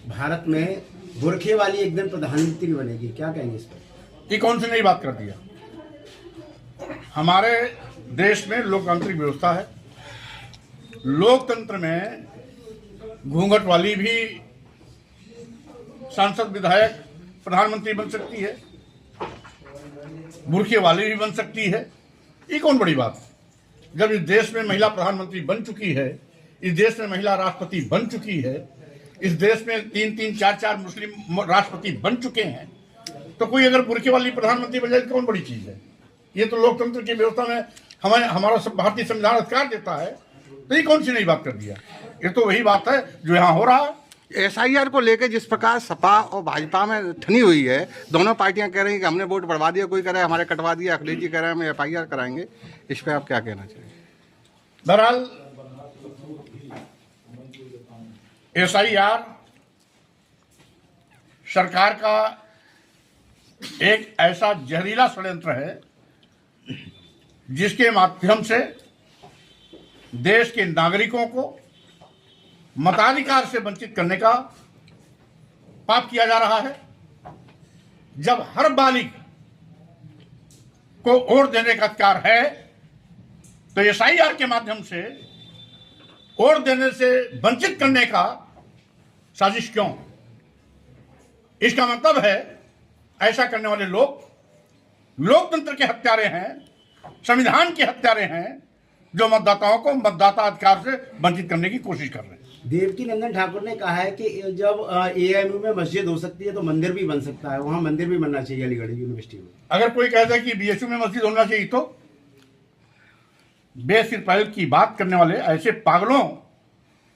भारत में बुरखे वाली एक दिन प्रधानमंत्री बनेगी, क्या कहेंगे इस पर? ये कौन सी नई बात कर दिया? हमारे देश में लोकतांत्रिक व्यवस्था है। लोकतंत्र में घूंघट वाली भी सांसद विधायक प्रधानमंत्री बन सकती है, बुरखे वाली भी बन सकती है। ये कौन बड़ी बात है? जब इस देश में महिला प्रधानमंत्री बन चुकी है, इस देश में महिला राष्ट्रपति बन चुकी है, इस देश में 3-3, 4-4 मुस्लिम राष्ट्रपति बन चुके हैं, तो कोई अगर बुरखे वाली प्रधानमंत्री बन जाए तो कौन बड़ी चीज है? ये तो लोकतंत्र की व्यवस्था में हमारा भारतीय संविधान अधिकार देता है। तो ये कौन सी नई बात कर दिया? ये तो वही बात है जो यहाँ हो रहा है। एसआईआर को लेकर जिस प्रकार सपा और भाजपा में ठनी हुई है, दोनों पार्टियां कह रही हैं कि हमने वोट बढ़वा दिया, कोई कह रहा है हमारे कटवा दिया, अखिलेश जी कह रहे हैं हम एफआईआर कराएंगे। इस पर आप क्या कहना चाहिए? बहरहाल एसआईआर सरकार का एक ऐसा जहरीला षड्यंत्र है जिसके माध्यम से देश के नागरिकों को मताधिकार से वंचित करने का पाप किया जा रहा है। जब हर बालिग को वोट देने का अधिकार है तो एसआईआर के माध्यम से वोट देने से वंचित करने का साजिश क्यों? इसका मतलब है ऐसा करने वाले लोग लोकतंत्र के हत्यारे हैं, संविधान के हत्यारे हैं, जो मतदाताओं को मतदाता अधिकार से वंचित करने की कोशिश कर रहे हैं। देवकी नंदन ठाकुर ने कहा है कि जब एएमयू में मस्जिद हो सकती है तो मंदिर भी बन सकता है, वहां मंदिर भी बनना चाहिए अलीगढ़ यूनिवर्सिटी में। अगर कोई कहता है कि बीएचयू में मस्जिद होना चाहिए तो बेसिर पहल की बात करने वाले ऐसे पागलों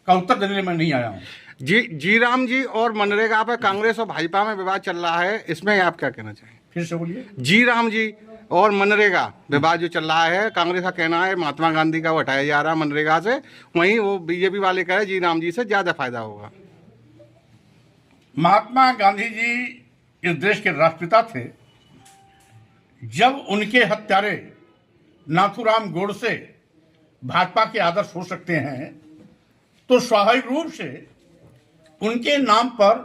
का उत्तर देने में नहीं आया हूं। जी राम जी और मनरेगा पर कांग्रेस और भाजपा में विवाद चल रहा है, इसमें आप क्या कहना चाहिए? फिर से बोलिए। जी राम जी और मनरेगा विवाद जो चल रहा है, कांग्रेस का कहना है महात्मा गांधी का वो हटाया जा रहा है मनरेगा से, वहीं वो बीजेपी वाले कह रहे हैं जी राम जी से ज्यादा फायदा होगा। महात्मा गांधी जी इस देश के राष्ट्रपिता थे। जब उनके हत्यारे नाथूराम गोडसे भाजपा के आदर्श हो सकते हैं तो स्वाभाविक रूप से उनके नाम पर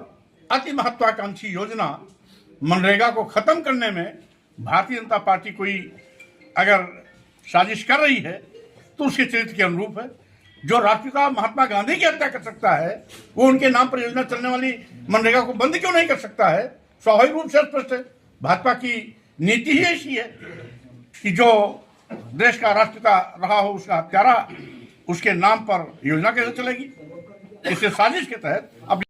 अति महत्वाकांक्षी योजना मनरेगा को खत्म करने में भारतीय जनता पार्टी कोई अगर साजिश कर रही है तो उसके चरित्र के अनुरूप है। जो राष्ट्रपिता महात्मा गांधी की हत्या कर सकता है वो उनके नाम पर योजना चलने वाली मनरेगा को बंद क्यों नहीं कर सकता है? स्वाभाविक रूप से स्पष्ट है। भाजपा की नीति ही ऐसी है कि जो देश का राष्ट्रपिता रहा हो उसका हत्यारा, उसके नाम पर योजना कैसे चलेगी? इससे साजिश के तहत अब